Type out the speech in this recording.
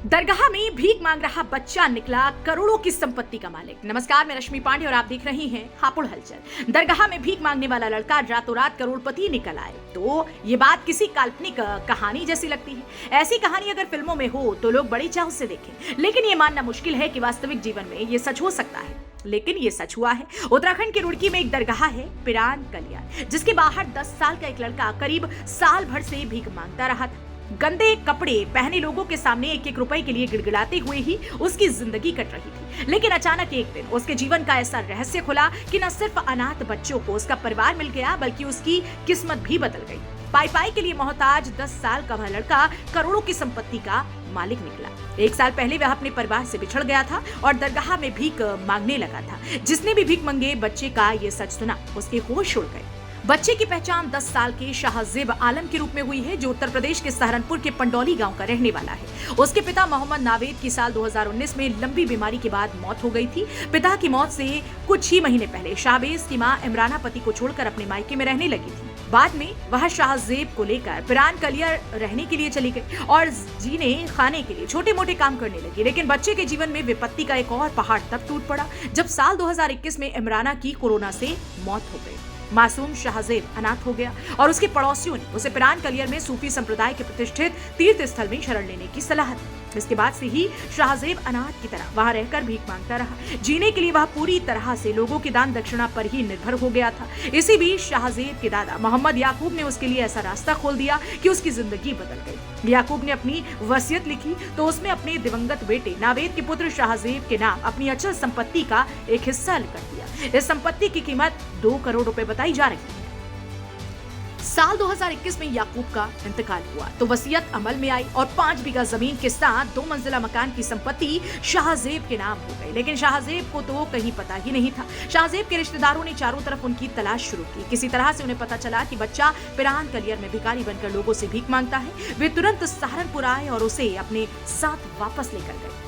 दरगाह में भीख मांग रहा बच्चा निकला करोड़ों की संपत्ति का मालिक। नमस्कार, मैं रश्मि पांडे और आप देख रही हैं हापुड़ हलचल। दरगाह में भीख मांगने वाला लड़का रातों रात करोड़पति निकल आए तो ये बात किसी काल्पनिक कहानी जैसी लगती है। ऐसी कहानी अगर फिल्मों में हो तो लोग बड़ी चाह से देखें, लेकिन ये मानना मुश्किल है कि वास्तविक जीवन में ये सच हो सकता है। लेकिन ये सच हुआ है। उत्तराखंड के रुड़की में एक दरगाह है पिरान कलियार, जिसके बाहर 10 साल का एक लड़का करीब साल भर से भीख मांगता रहा था। गंदे कपड़े पहने लोगों के सामने एक एक रुपए के लिए गिड़गिड़ाते हुए ही उसकी जिंदगी कट रही थी। लेकिन अचानक एक दिन उसके जीवन का ऐसा रहस्य खुला कि न सिर्फ अनाथ बच्चों को उसका परिवार मिल गया, बल्कि उसकी किस्मत भी बदल गई। पाई पाई के लिए मोहताज 10 साल का वह लड़का करोड़ों की संपत्ति का मालिक निकला। 1 साल पहले वह अपने परिवार से बिछड़ गया था और दरगाह में भीख मांगने लगा था। जिसने भी भीख मांगे बच्चे का ये सच सुना, उसके होश उड़ गए। बच्चे की पहचान 10 साल के शाहजेब आलम के रूप में हुई है, जो उत्तर प्रदेश के सहारनपुर के पंडौली गांव का रहने वाला है। उसके पिता मोहम्मद नावेद की साल 2019 में लंबी बीमारी के बाद मौत हो गई थी। पिता की मौत से कुछ ही महीने पहले शाहबेज की मां इमराना पति को छोड़कर अपने मायके में रहने लगी थी। बाद में वह शाहजेब को लेकर पिरान कलियार रहने के लिए चली गई और जीने खाने के लिए छोटे मोटे काम करने लगी। लेकिन बच्चे के जीवन में विपत्ति का एक और पहाड़ तब टूट पड़ा जब साल 2021 में इमराना की कोरोना से मौत हो गई। मासूम शाहजेब अनाथ हो गया और उसके पड़ोसियों ने उसे पिरान कलियार में सूफी संप्रदाय के प्रतिष्ठित तीर्थ स्थल में शरण लेने की सलाह दी। इसके बाद से ही शाहजेब अनाथ की तरह वहां रहकर भीख मांगता रहा। जीने के लिए वह पूरी तरह से लोगों की दान दक्षिणा पर ही निर्भर हो गया था। इसी बीच शाहजेब के दादा मोहम्मद याकूब ने उसके लिए ऐसा रास्ता खोल दिया कि उसकी जिंदगी बदल गई। याकूब ने अपनी वसीयत लिखी तो उसमें अपने दिवंगत बेटे नावेद के पुत्र शाहजेब के नाम अपनी अचल संपत्ति का एक हिस्सा कर दिया। इस संपत्ति की कीमत 2 करोड़ रुपए बताई जा रही है। साल 2021 में याकूब का इंतकाल हुआ तो वसीयत अमल में आई और 5 बीघा जमीन के साथ 2 मंजिला मकान की संपत्ति शाहजेब के नाम हो गई। लेकिन शाहजेब को तो कहीं पता ही नहीं था। शाहजेब के रिश्तेदारों ने चारों तरफ उनकी तलाश शुरू की। किसी तरह से उन्हें पता चला कि बच्चा पिरान कलियार में भिखारी बनकर लोगों से भीख मांगता है। वे तुरंत सहारनपुर आए और उसे अपने साथ वापस लेकर गए।